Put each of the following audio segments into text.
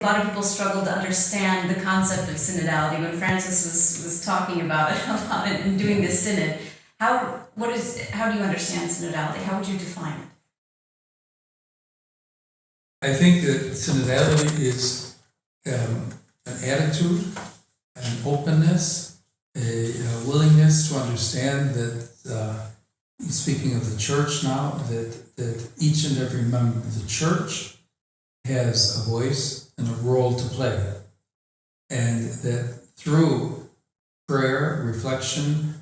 A lot of people struggle to understand the concept of synodality. When Francis was talking about it a lot and doing this synod, how do you understand synodality? How would you define it? I think that synodality is an attitude, an openness, a willingness to understand that, speaking of the church now, that each and every member of the church has a voice and a role to play. And that through prayer, reflection,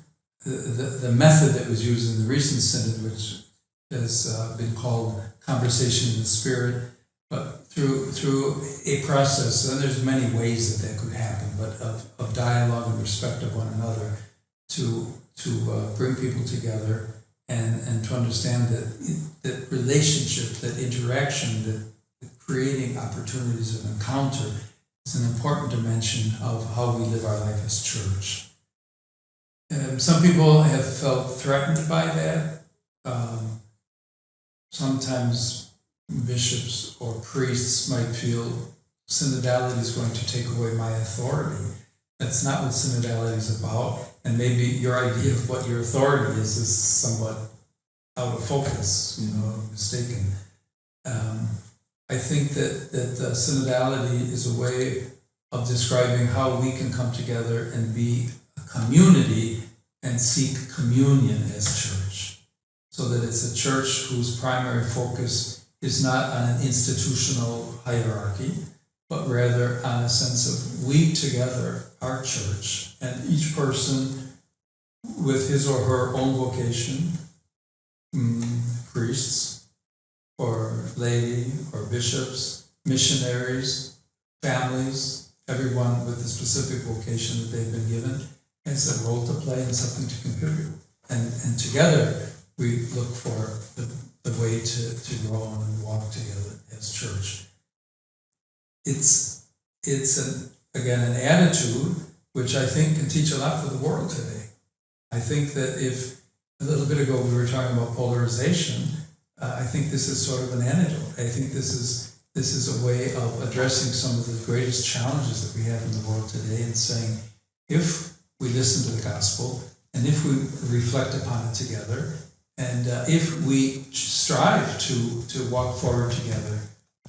the method that was used in the recent synod, which has been called conversation in the spirit, but through a process, and there's many ways that could happen, but of dialogue and respect of one another, to bring people together and to understand that relationship, that interaction, that creating opportunities of encounter is an important dimension of how we live our life as church. Some people have felt threatened by that. Sometimes bishops or priests might feel synodality is going to take away my authority. That's not what synodality is about. And maybe your idea of what your authority is somewhat out of focus, mistaken. I think that synodality is a way of describing how we can come together and be a community and seek communion as church. So that it's a church whose primary focus is not on an institutional hierarchy, but rather on a sense of we together, our church, and each person with his or her own vocation, priests, or laity, or bishops, missionaries, families, everyone with the specific vocation that they've been given, has a role to play and something to contribute. And together we look for the way to grow and walk together as church. It's again an attitude which I think can teach a lot for the world today. I think that if a little bit ago we were talking about polarization, I think this is sort of an antidote. I think this is a way of addressing some of the greatest challenges that we have in the world today and saying, if we listen to the gospel and if we reflect upon it together, and if we strive to walk forward together,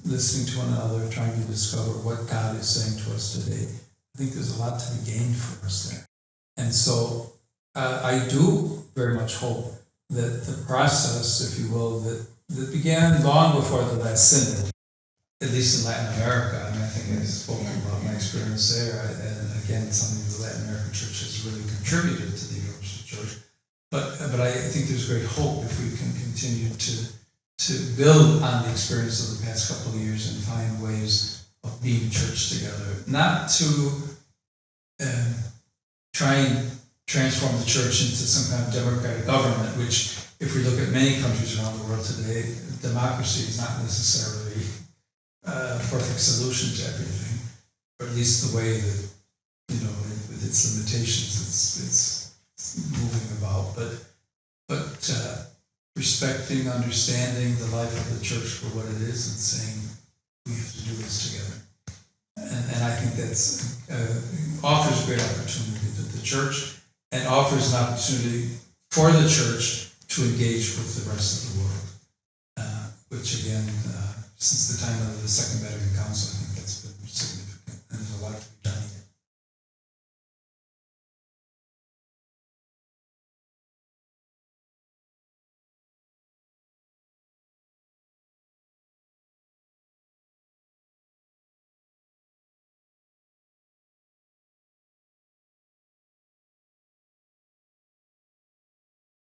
listening to one another, trying to discover what God is saying to us today, I think there's a lot to be gained for us there. And so I do very much hope that the process, if you will, that began long before the last synod, at least in Latin America, and I think I've spoken about my experience there, and again, some of the Latin American churches really contributed to the Universal Church. But I think there's great hope if we can continue to build on the experience of the past couple of years and find ways of being church together. Not to try and transform the church into some kind of democratic government, which, if we look at many countries around the world today, democracy is not necessarily a perfect solution to everything, or at least the way that, with its limitations, it's moving about, but respecting, understanding the life of the church for what it is and saying we have to do this together. And I think that's offers a great opportunity to the church and offers an opportunity for the church to engage with the rest of the world, which again, since the time of the Second Vatican Council, I think that's been